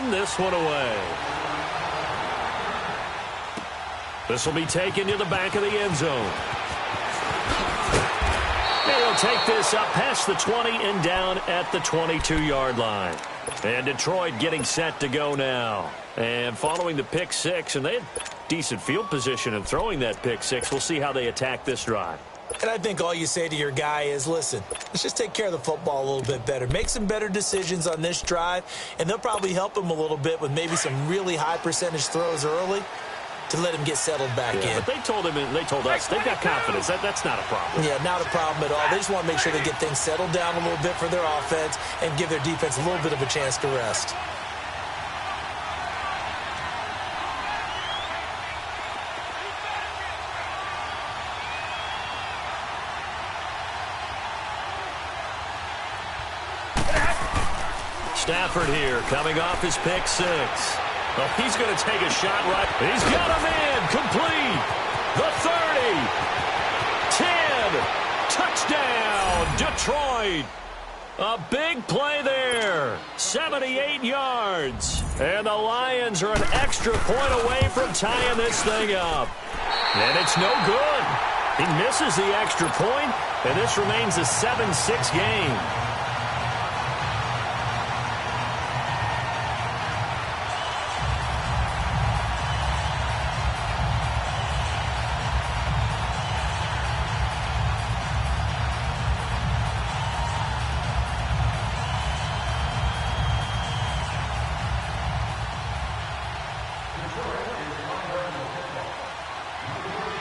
send this one away. This will be taken to the back of the end zone. And he'll take this up past the 20 and down at the 22-yard line. And Detroit getting set to go now. And following the pick six, and they had decent field position in throwing that pick six. We'll see how they attack this drive. And I think all you say to your guy is, listen, let's just take care of the football a little bit better. Make some better decisions on this drive, and they'll probably help him a little bit with maybe some really high percentage throws early to let him get settled back in. But they told him, and they told us, they've got confidence. That's not a problem. Yeah, not a problem at all. They just want to make sure they get things settled down a little bit for their offense and give their defense a little bit of a chance to rest. Stafford here, coming off his pick six. Well, he's going to take a shot right. He's got him in. Complete. The 30. 10. Touchdown, Detroit. A big play there. 78 yards. And the Lions are an extra point away from tying this thing up. And it's no good. He misses the extra point, and this remains a 7-6 game.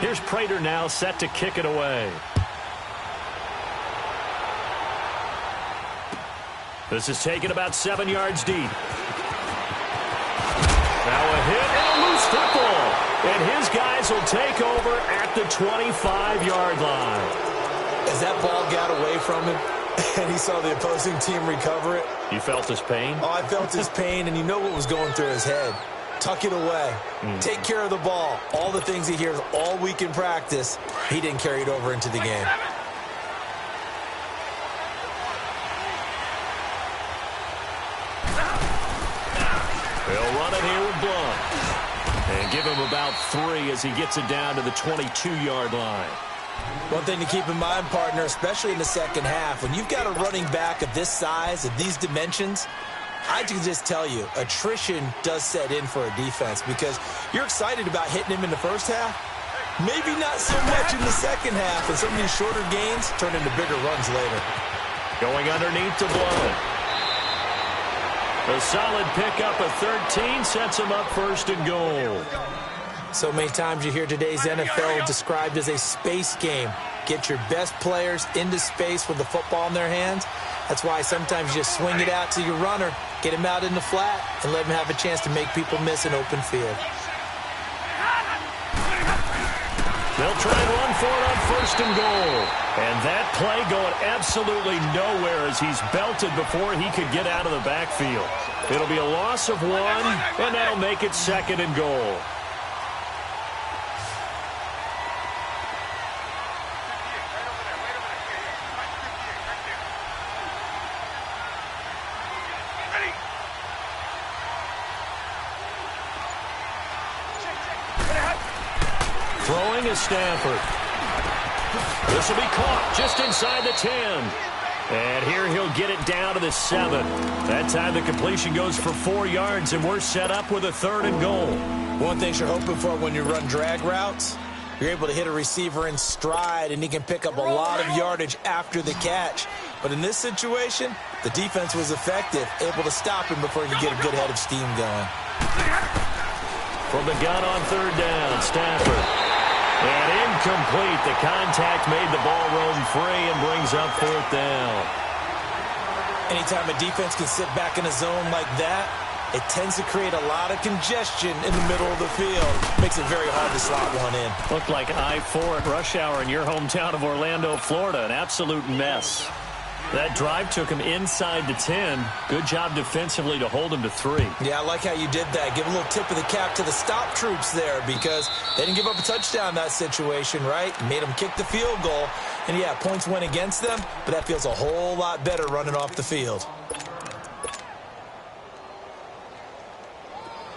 Here's Prater now set to kick it away. This is taken about 7 yards deep. Now a hit and a loose football. And his guys will take over at the 25-yard line. As that ball got away from him and he saw the opposing team recover it. You felt his pain? Oh, I felt his pain, and you know what was going through his head. Tuck it away. Take care of the ball. All the things he hears all week in practice, he didn't carry it over into the game. They'll run it here with Blunt. And give him about 3 as he gets it down to the 22-yard line. One thing to keep in mind, partner, especially in the second half, when you've got a running back of this size, of these dimensions, I can just tell you, attrition does set in for a defense because you're excited about hitting him in the first half. Maybe not so much in the second half, and some of these shorter gains turn into bigger runs later. Going underneath to Blunt. A solid pickup of 13 sets him up first and goal. So many times you hear today's NFL described as a space game. Get your best players into space with the football in their hands. That's why sometimes you just swing it out to your runner, get him out in the flat, and let him have a chance to make people miss an open field. They'll try and run for it on first and goal. And that play going absolutely nowhere as he's belted before he could get out of the backfield. It'll be a loss of 1, and that'll make it second and goal. Throwing is Stafford. This will be caught just inside the 10. And here he'll get it down to the 7. That time the completion goes for 4 yards, and we're set up with a third and goal. One thing you're hoping for when you run drag routes, you're able to hit a receiver in stride, and he can pick up a lot of yardage after the catch. But in this situation, the defense was effective, able to stop him before he could get a good head of steam going. From the gun on third down, Stafford. And incomplete. The contact made the ball roam free and brings up fourth down. Anytime a defense can sit back in a zone like that, it tends to create a lot of congestion in the middle of the field. Makes it very hard to slot one in. Looked like I-4 at rush hour in your hometown of Orlando, Florida. An absolute mess. That drive took him inside the 10. Good job defensively to hold him to 3. Yeah, I like how you did that. Give a little tip of the cap to the stop troops there because they didn't give up a touchdown in that situation, right? Made them kick the field goal. And, yeah, points went against them, but that feels a whole lot better running off the field.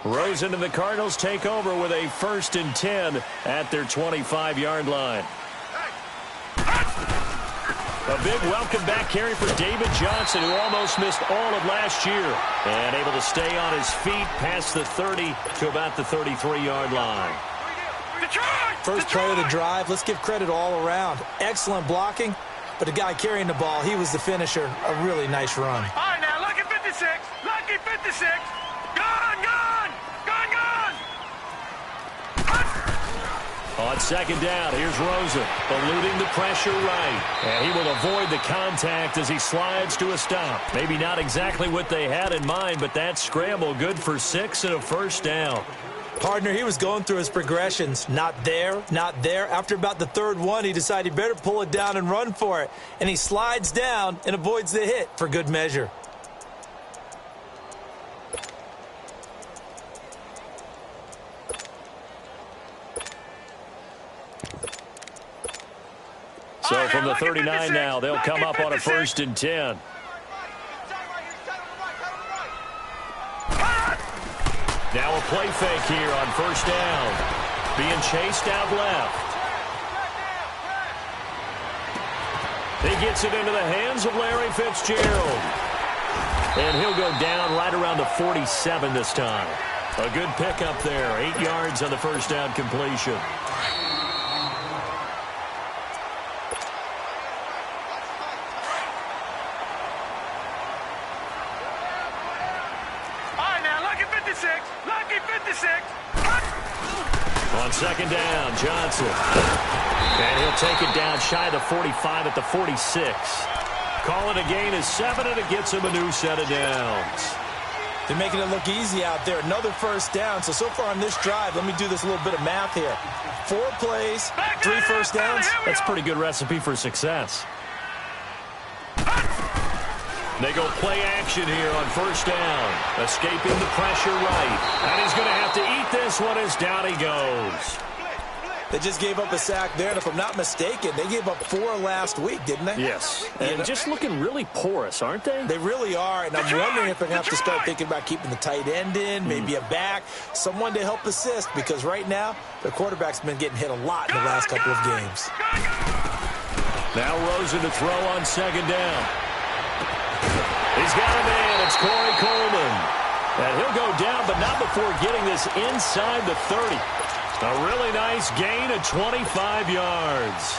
Rosen and the Cardinals take over with a 1st and 10 at their 25-yard line. A big welcome back carry for David Johnson, who almost missed all of last year, and able to stay on his feet past the 30 to about the 33-yard line. First play of the drive. Let's give credit all around. Excellent blocking, but the guy carrying the ball, he was the finisher. A really nice run. All right, now, lucky 56. Lucky 56. Gone, gone, gone, gone. On 2nd down, here's Rosen, eluding the pressure right. And he will avoid the contact as he slides to a stop. Maybe not exactly what they had in mind, but that scramble good for 6 and a 1st down. Partner, he was going through his progressions. Not there, not there. After about the 3rd one, he decided he better pull it down and run for it. And he slides down and avoids the hit for good measure. So from the 39 now, they'll come up on a 1st and 10. Now a play fake here on 1st down. Being chased out left. He gets it into the hands of Larry Fitzgerald. And he'll go down right around the 47 this time. A good pickup there. 8 yards on the 1st down completion. On 2nd down, Johnson. And he'll take it down shy of the 45 at the 46. Call it a gain of 7, and it gets him a new set of downs. They're making it look easy out there. Another 1st down. So far on this drive, let me do this little bit of math here. 4 plays, 3 1st downs. That's a pretty good recipe for success. They go play action here on 1st down. Escaping the pressure right. And he's going to have to eat this one as down he goes. They just gave up a sack there, and if I'm not mistaken, they gave up 4 last week, didn't they? Yes. And just looking really porous, aren't they? They really are, and I'm wondering if they're going to have to start thinking about keeping the tight end in, maybe a back, someone to help assist, because right now, their quarterback's been getting hit a lot in the last couple of games. Now Rosen to throw on 2nd down. He's got a man. It's Corey Coleman. And he'll go down, but not before getting this inside the 30. A really nice gain of 25 yards.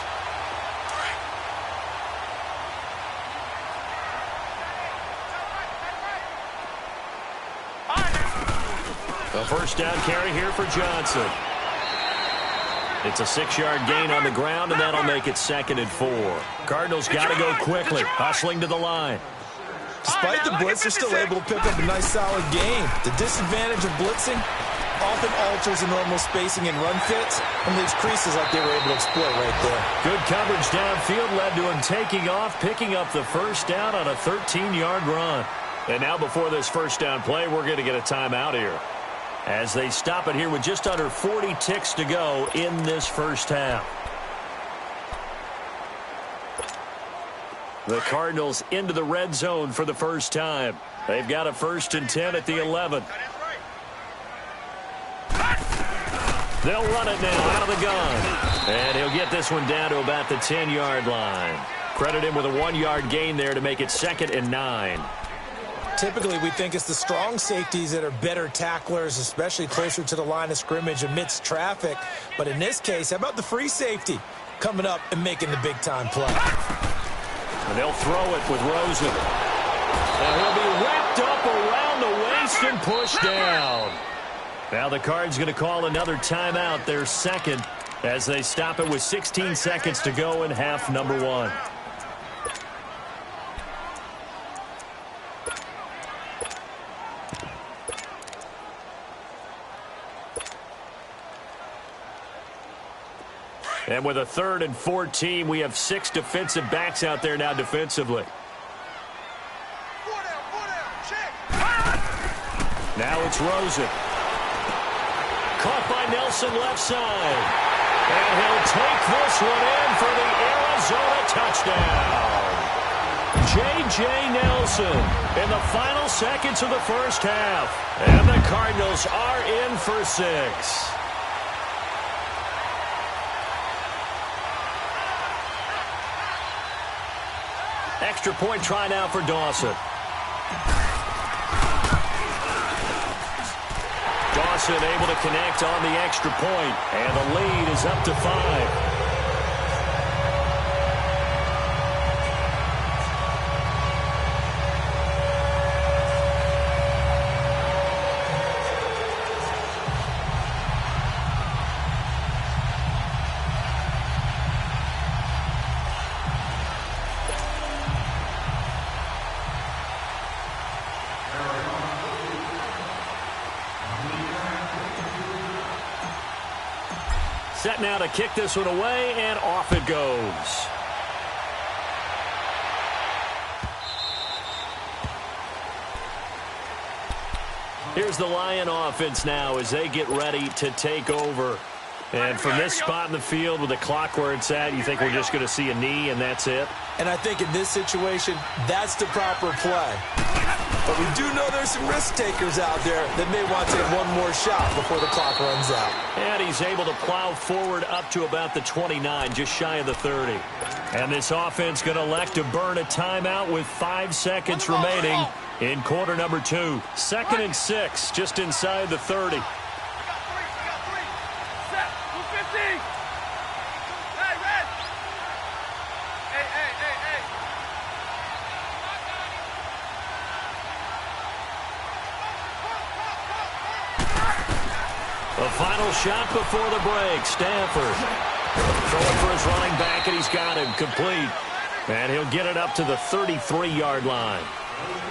A 1st down carry here for Johnson. It's a 6-yard gain on the ground, and that'll make it 2nd and 4. Cardinals got to go quickly, hustling to the line. Despite the blitz, they're still able to pick up a nice, solid gain. The disadvantage of blitzing often alters the normal spacing and run fits and leaves creases like they were able to exploit right there. Good coverage downfield led to him taking off, picking up the 1st down on a 13-yard run. And now before this 1st down play, we're going to get a timeout here, as they stop it here with just under 40 ticks to go in this 1st half. The Cardinals into the red zone for the first time. They've got a 1st and 10 at the 11. They'll run it now out of the gun. And he'll get this one down to about the 10-yard line. Credit him with a 1-yard gain there to make it 2nd and 9. Typically, we think it's the strong safeties that are better tacklers, especially closer to the line of scrimmage amidst traffic. But in this case, how about the free safety coming up and making the big-time play? And they'll throw it with Rosen. And he'll be wrapped up around the waist and pushed down. Now the Cards going to call another timeout, their 2nd, as they stop it with 16 seconds to go in half number 1. And with a 3rd and 14, we have 6 defensive backs out there now defensively. Now it's Rosen. Caught by Nelson left side. And he'll take this one in for the Arizona touchdown. J.J. Nelson in the final seconds of the first half. And the Cardinals are in for 6. Extra point try now for Dawson. Dawson able to connect on the extra point, and the lead is up to 5. Set now to kick this one away, and off it goes. Here's the Lion offense now as they get ready to take over. And from this spot in the field with the clock where it's at, you think we're just going to see a knee and that's it? And I think in this situation, that's the proper play. But we do know there's some risk takers out there that may want to take one more shot before the clock runs out. And he's able to plow forward up to about the 29, just shy of the 30. And this offense going to elect to burn a timeout with 5 seconds remaining in quarter number 2. 2nd and 6, just inside the 30. The final shot before the break. Stanford throwing for his running back, and he's got him complete. And he'll get it up to the 33-yard line.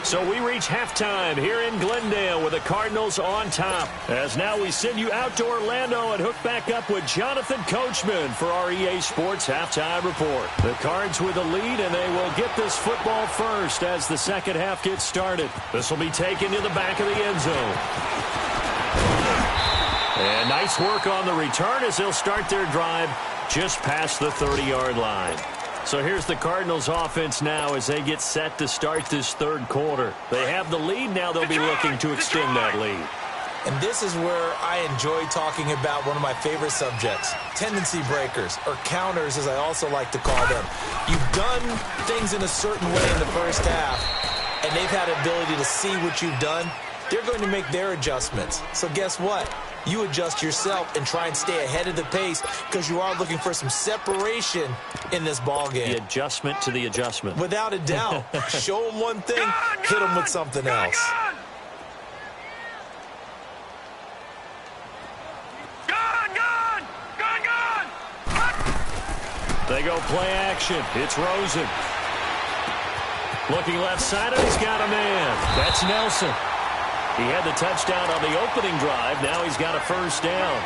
So we reach halftime here in Glendale with the Cardinals on top. As now we send you out to Orlando and hook back up with Jonathan Coachman for our EA Sports Halftime Report. The Cards with the lead, and they will get this football first as the second half gets started. This will be taken to the back of the end zone. And nice work on the return as they'll start their drive just past the 30-yard line. So here's the Cardinals offense now as they get set to start this third quarter. They have the lead. Now they'll be looking to extend that lead. And this is where I enjoy talking about one of my favorite subjects, tendency breakers, or counters as I also like to call them. You've done things in a certain way in the first half, and they've had the ability to see what you've done. They're going to make their adjustments. So guess what? You adjust yourself and try and stay ahead of the pace because you are looking for some separation in this ball game. The adjustment to the adjustment. Without a doubt. Show them one thing, hit them with something else. They go play action. It's Rosen. Looking left side, and he's got a man. That's Nelson. He had the touchdown on the opening drive. Now he's got a first down.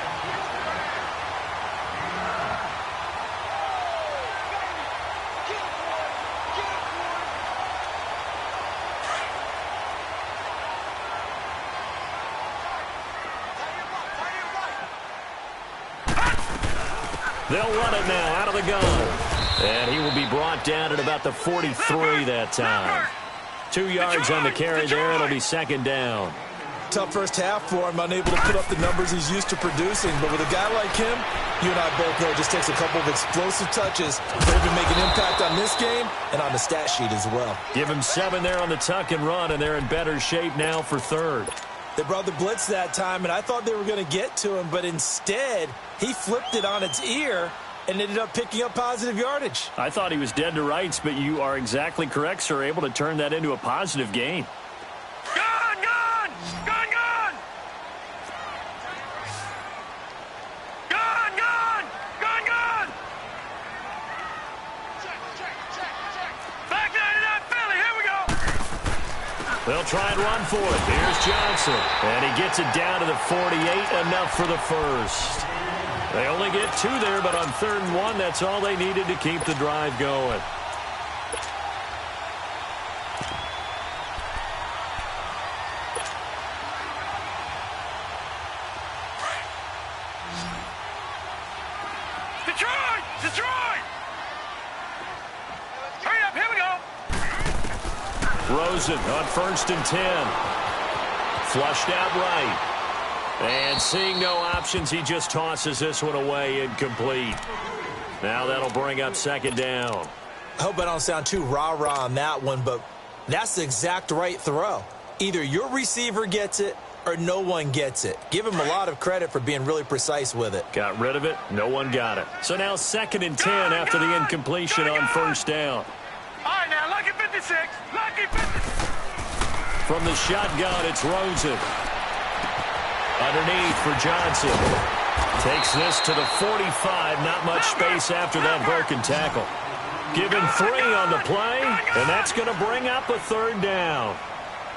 They'll run it now out of the gun. And he will be brought down at about the 43 that time. 2 yards on the carry there. It'll be second down. Tough first half for him, unable to put up the numbers he's used to producing. But with a guy like him, you and I both know it just takes a couple of explosive touches for him to make an impact on this game and on the stat sheet as well. Give him 7 there on the tuck and run, and they're in better shape now for third. They brought the blitz that time, and I thought they were going to get to him, but instead, he flipped it on its ear and ended up picking up positive yardage. I thought he was dead to rights, but you are exactly correct, sir, able to turn that into a positive gain. Gun! Gun! Gun! Gun! Gun! Gun! Gun! Gun! Back nine to that Philly. Here we go. They'll try and run for it. Here's Johnson. And he gets it down to the 48, enough for the first. They only get 2 there, but on 3rd and 1, that's all they needed to keep the drive going. Detroit! Detroit! Hurry up, here we go! Rosen on 1st and 10. Flushed out right. And seeing no options, he just tosses this one away, incomplete. Now that'll bring up 2nd down. I hope I don't sound too rah-rah on that one, but that's the exact right throw. Either your receiver gets it or no one gets it. Give him a lot of credit for being really precise with it. Got rid of it. No one got it. So now 2nd and 10 after the incompletion on 1st down. All right, now, lucky 56. Lucky 56. From the shotgun, it's Rosen. Underneath for Johnson. Takes this to the 45. Not much space after that broken tackle. Given 3 on the play, and that's going to bring up a 3rd down.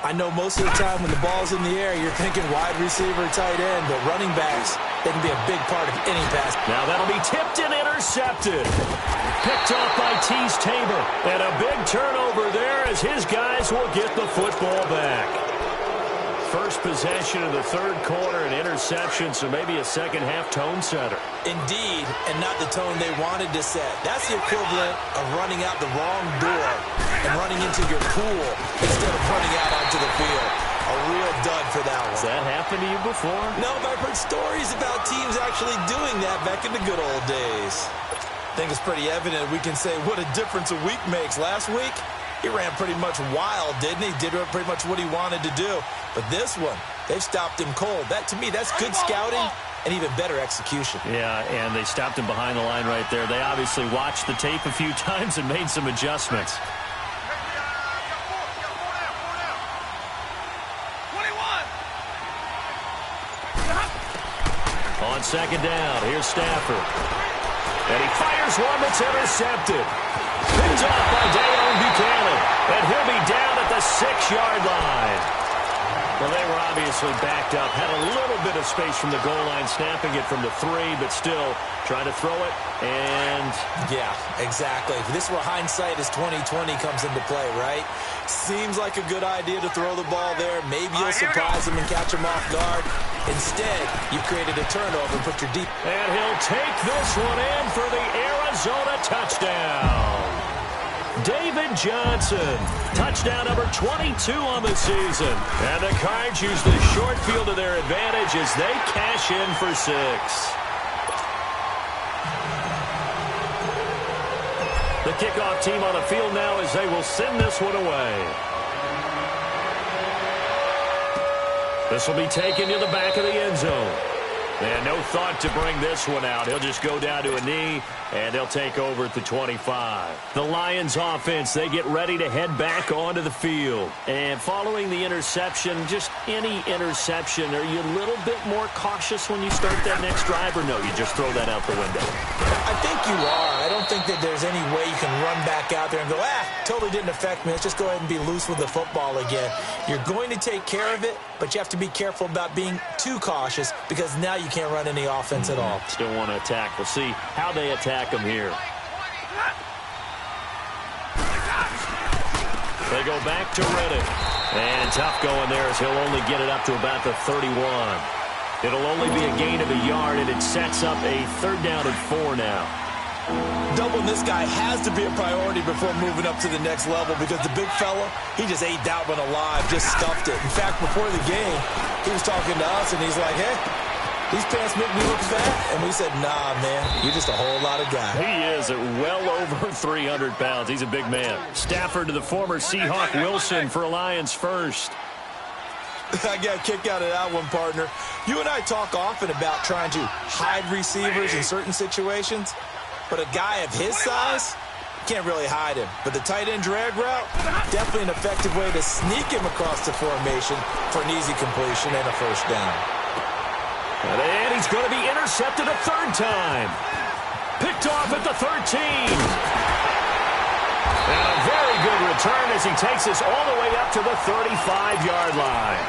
I know most of the time when the ball's in the air, you're thinking wide receiver, tight end, but running backs, they can be a big part of any pass. Now that'll be tipped and intercepted. Picked off by Tease Tabor. And a big turnover there as his guys will get the football back. First possession of the 3rd quarter, an interception, so maybe a second-half tone setter. Indeed, and not the tone they wanted to set. That's the equivalent of running out the wrong door and running into your pool instead of running out onto the field. A real dud for that one. Has that happened to you before? No, but I've heard stories about teams actually doing that back in the good old days. I think it's pretty evident we can say what a difference a week makes. Last week, he ran pretty much wild, didn't he? Did pretty much what he wanted to do. But this one, they've stopped him cold. That, to me, that's good scouting and even better execution. Yeah, and they stopped him behind the line right there. They obviously watched the tape a few times and made some adjustments. On 2nd down, here's Stafford. And he fires one that's intercepted. Pinned off by Dayon Buchanan. And he'll be down at the 6-yard line. Well, they were obviously backed up. Had a little bit of space from the goal line, snapping it from the 3, but still trying to throw it. And yeah, exactly. This is where hindsight is 20/20 comes into play, right? Seems like a good idea to throw the ball there. Maybe you'll surprise him and catch him off guard. Instead, you created a turnover and put your deep. And he'll take this one in for the Arizona touchdown. David Johnson, touchdown number 22 on the season. And the Cards use the short field to their advantage as they cash in for 6. The kickoff team on the field now as they will send this one away. This will be taken to the back of the end zone. And no thought to bring this one out. He'll just go down to a knee, and they'll take over at the 25. The Lions offense, they get ready to head back onto the field. And following the interception, just any interception, are you a little bit more cautious when you start that next drive, or no, you just throw that out the window? I think you are. I don't think that there's any way you can run back out there and go, totally didn't affect me. Let's just go ahead and be loose with the football again. You're going to take care of it, but you have to be careful about being too cautious because now you can't run any offense at all. Still want to attack. We'll see how they attack them here. They go back to Reddick. And tough going there as he'll only get it up to about the 31. It'll only be a gain of a yard, and it sets up a 3rd down and 4 now. Doubling this guy has to be a priority before moving up to the next level because the big fella, he just ate that one alive, just stuffed it. In fact, before the game, he was talking to us, and he's like, hey, these pants make me look fat. And we said, nah, man, you're just a whole lot of guy. He is at well over 300 pounds. He's a big man. Stafford to the former Seahawk Wilson for Lions first. I got a kick out of that one, partner. You and I talk often about trying to hide receivers in certain situations, but a guy of his size, can't really hide him. But the tight end drag route, definitely an effective way to sneak him across the formation for an easy completion and a 1st down. And he's going to be intercepted a 3rd time. Picked off at the 13. And a very good return as he takes us all the way up to the 35-yard line.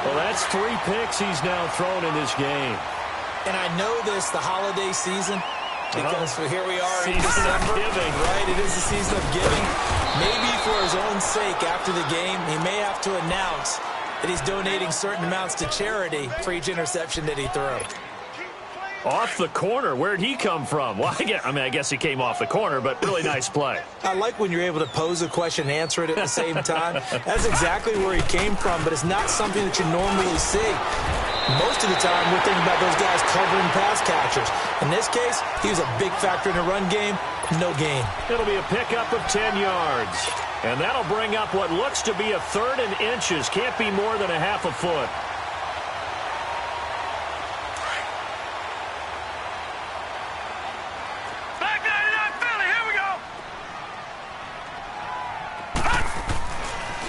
Well, that's 3 picks he's now thrown in this game. And I know this, the holiday season, because here we are in Season December. of giving. Right, it is the season of giving. Maybe for his own sake after the game, he may have to announce that he's donating certain amounts to charity for each interception that he throws. Off the corner. Where'd he come from? Well, I guess he came off the corner, but really nice play. I like when you're able to pose a question and answer it at the same time. That's exactly where he came from, but it's not something that you normally see. Most of the time, we're thinking about those guys covering pass catchers. In this case, he was a big factor in the run game. No gain. It'll be a pickup of 10 yards. And that'll bring up what looks to be a 3rd and inches. Can't be more than a half a foot. Back 99 Philly, here we go.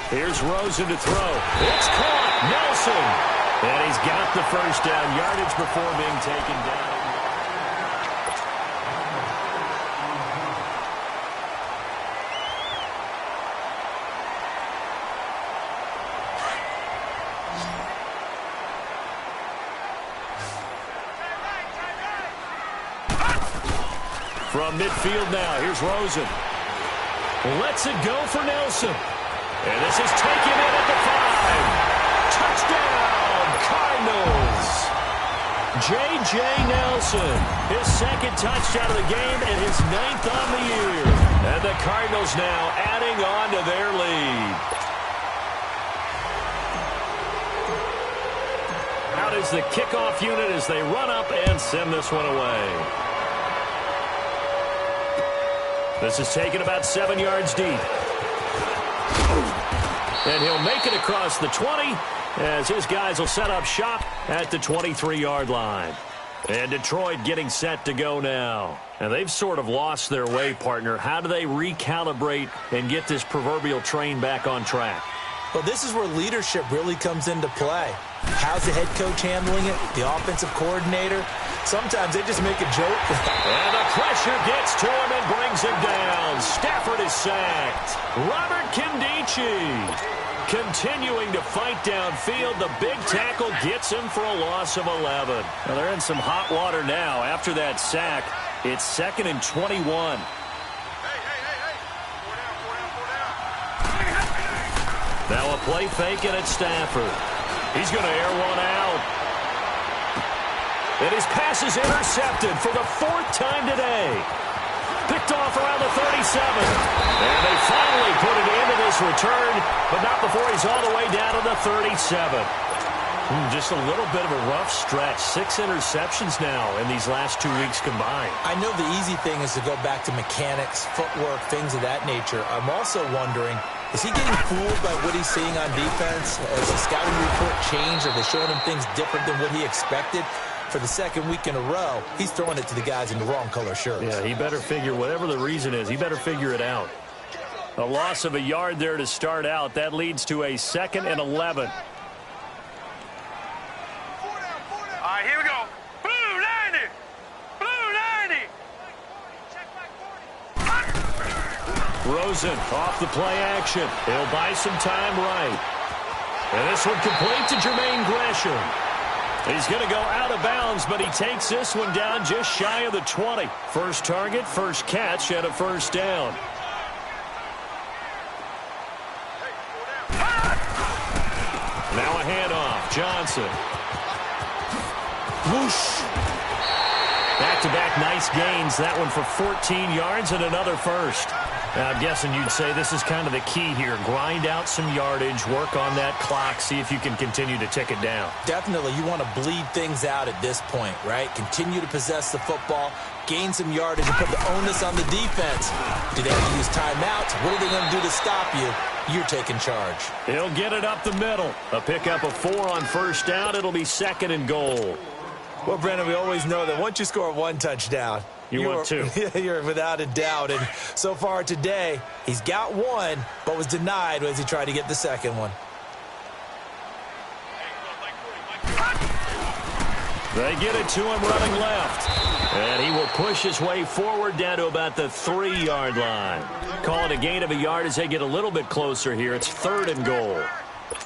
Here's Rosen to throw. It's caught. Nelson. And he's got the first down. Yardage before being taken down. From midfield now, here's Rosen. Lets it go for Nelson. And this is taken in at the 5. Touchdown, Cardinals. J.J. Nelson, his 2nd touchdown of the game and his 9th on the year. And the Cardinals now adding on to their lead. Out is the kickoff unit as they run up and send this one away. This is taken about 7 yards deep. And he'll make it across the 20 as his guys will set up shop at the 23-yard line. And Detroit getting set to go now. And they've sort of lost their way, partner. How do they recalibrate and get this proverbial train back on track? Well, this is where leadership really comes into play. How's the head coach handling it? The offensive coordinator? Sometimes they just make a joke. And the pressure gets to him and brings him down. Stafford is sacked. Robert Kindici continuing to fight downfield. The big tackle gets him for a loss of 11. Well, they're in some hot water now. After that sack, it's 2nd and 21. Now a play fake and it's Stafford. He's going to air one out. And his pass is intercepted for the 4th time today. Picked off around the 37. And they finally put it into this return, but not before he's all the way down to the 37. Just a little bit of a rough stretch. 6 interceptions now in these last 2 weeks combined. I know the easy thing is to go back to mechanics, footwork, things of that nature. I'm also wondering, is he getting fooled by what he's seeing on defense? Has the scouting report changed? Are they showing him things different than what he expected? For the 2nd week in a row, he's throwing it to the guys in the wrong color shirts. Yeah, he better figure, whatever the reason is, he better figure it out. A loss of a yard there to start out. That leads to a 2nd and 11. All right, here we go. Blue 90. Blue 90. Rosen off the play action. He'll buy some time right. And this one complete to Jermaine Gresham. He's going to go out of bounds, but he takes this one down just shy of the 20. First target, first catch, and a first down. Now a handoff. Johnson. Whoosh. Back-to-back nice gains. That one for 14 yards and another first. Now, I'm guessing you'd say this is kind of the key here. Grind out some yardage, work on that clock, see if you can continue to tick it down. Definitely, you want to bleed things out at this point, right? Continue to possess the football, gain some yardage, and put the onus on the defense. Do they have to use timeouts? What are they going to do to stop you? You're taking charge. He'll get it up the middle. A pickup of 4 on first down. It'll be 2nd and goal. Well, Brandon, we always know that once you score 1 touchdown, you want 2. You're without a doubt. And so far today, he's got 1, but was denied as he tried to get the 2nd one. They get it to him running left. And he will push his way forward down to about the 3-yard line. Call it a gain of a yard as they get a little bit closer here. It's 3rd and goal.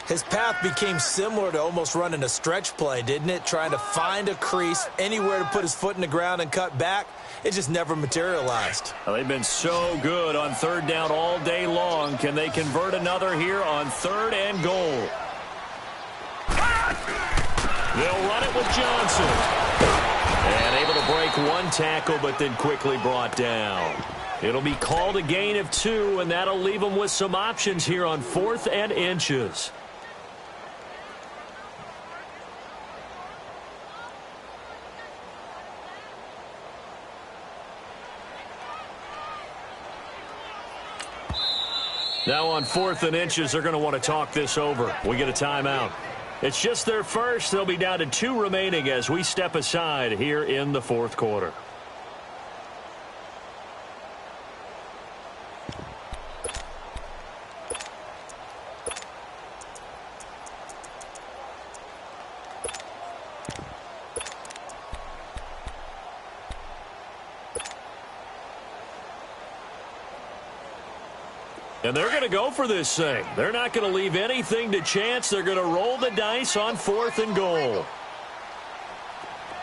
His path became similar to almost running a stretch play, didn't it? Trying to find a crease, anywhere to put his foot in the ground and cut back. It just never materialized. Well, they've been so good on 3rd down all day long. Can they convert another here on 3rd and goal? They'll run it with Johnson. And make one tackle, but then quickly brought down. It'll be called a gain of 2, and that'll leave them with some options here on 4th and inches. Now on 4th and inches, they're going to want to talk this over. We get a timeout. It's just their first. They'll be down to 2 remaining as we step aside here in the 4th quarter. And they're going to go for this thing. They're not going to leave anything to chance. They're going to roll the dice on 4th and goal. All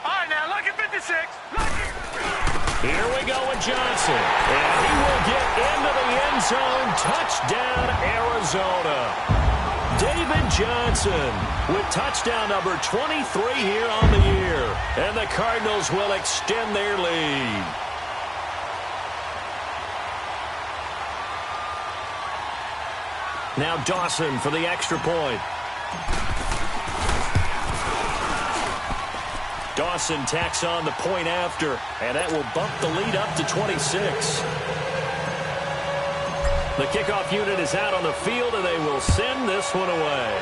right, now, lucky 56. Lucky. Here we go with Johnson. And he will get into the end zone. Touchdown, Arizona. David Johnson with touchdown number 23 here on the year. And the Cardinals will extend their lead. Now Dawson for the extra point. Dawson tacks on the point after, and that will bump the lead up to 26. The kickoff unit is out on the field, and they will send this one away.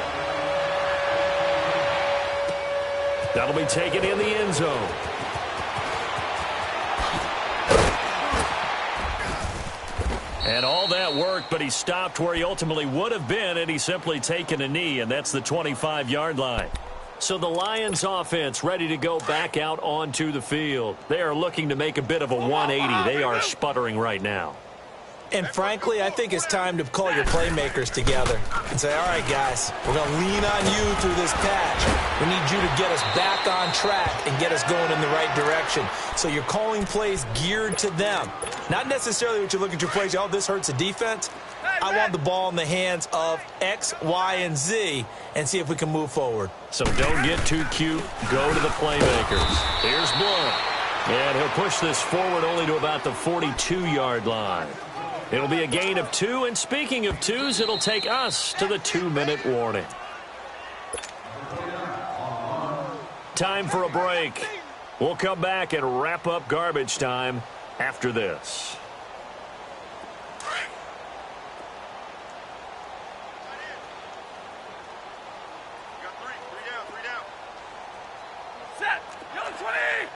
That'll be taken in the end zone. And all that work, but he stopped where he ultimately would have been, and he's simply taken a knee, and that's the 25-yard line. So the Lions offense ready to go back out onto the field. They are looking to make a bit of a 180. They are sputtering right now. And frankly, I think it's time to call your playmakers together and say, all right, guys, we're going to lean on you through this patch. We need you to get us back on track and get us going in the right direction. So you're calling plays geared to them. Not necessarily what you look at your plays, oh, this hurts the defense. I want the ball in the hands of X, Y, and Z and see if we can move forward. So don't get too cute. Go to the playmakers. Here's Blunt. And he'll push this forward only to about the 42-yard line. It'll be a gain of 2, and speaking of 2s, it'll take us to the 2-minute warning. Time for a break. We'll come back and wrap up garbage time after this. Set. Yellow 20.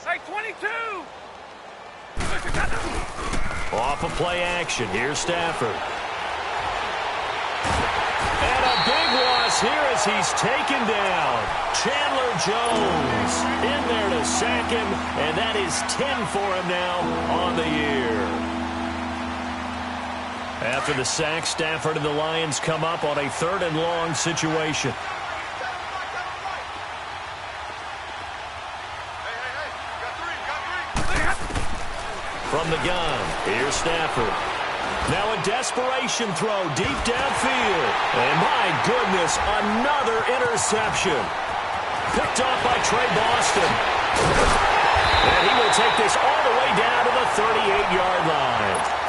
Like 22. Off of play action. Here's Stafford. And a big loss here as he's taken down. Chandler Jones in there to sack him, and that is 10 for him now on the year. After the sack, Stafford and the Lions come up on a 3rd and long situation. From the gun, here's Stafford. Now a desperation throw deep downfield. And my goodness, another interception. Picked off by Trey Boston. And he will take this all the way down to the 38-yard line.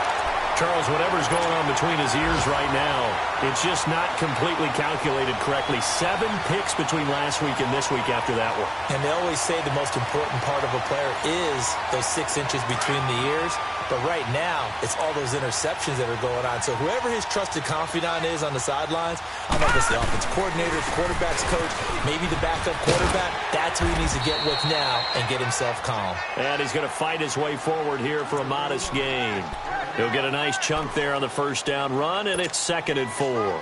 Charles, whatever's going on between his ears right now, it's just not completely calculated correctly. 7 picks between last week and this week after that one. And they always say the most important part of a player is those 6 inches between the ears. But right now, it's all those interceptions that are going on. So whoever his trusted confidant is on the sidelines, I don't know if it's the offensive coordinator, quarterback's coach, maybe the backup quarterback, that's who he needs to get with now and get himself calm. And he's going to fight his way forward here for a modest gain. He'll get a nice chunk there on the first down run, and it's 2nd and 4.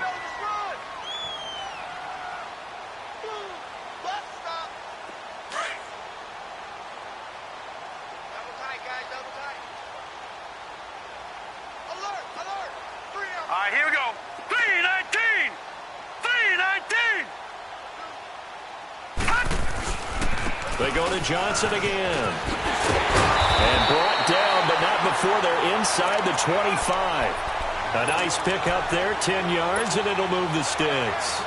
They go to Johnson again. And brought down, but not before they're inside the 25. A nice pick up there, 10 yards, and it'll move the sticks.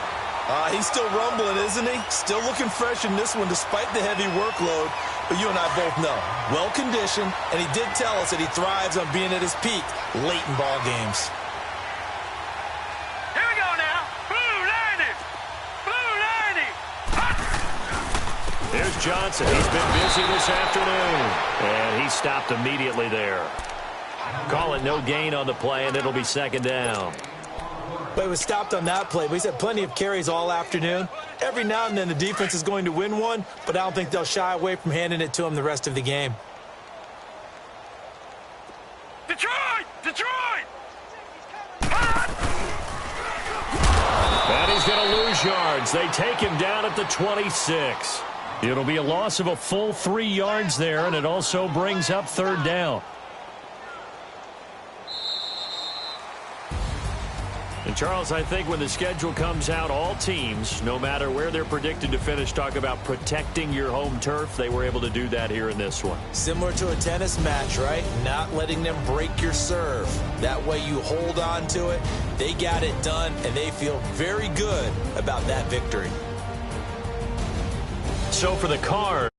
He's still rumbling, isn't he? Still looking fresh in this one despite the heavy workload. But you and I both know, well-conditioned, and he did tell us that he thrives on being at his peak late in ball games. Here we go now. Blue 90. Blue 90. There's Johnson. He's been busy this afternoon. And he stopped immediately there. Call it no gain on the play, and it'll be second down. But he was stopped on that play. But he's had plenty of carries all afternoon. Every now and then the defense is going to win one, but I don't think they'll shy away from handing it to him the rest of the game. Detroit! Detroit! And he's going to lose yards. They take him down at the 26. It'll be a loss of a full 3 yards there, and it also brings up third down. And, Charles, I think when the schedule comes out, all teams, no matter where they're predicted to finish, talk about protecting your home turf. They were able to do that here in this one. Similar to a tennis match, right? Not letting them break your serve. That way you hold on to it. They got it done, and they feel very good about that victory. So for the Cards.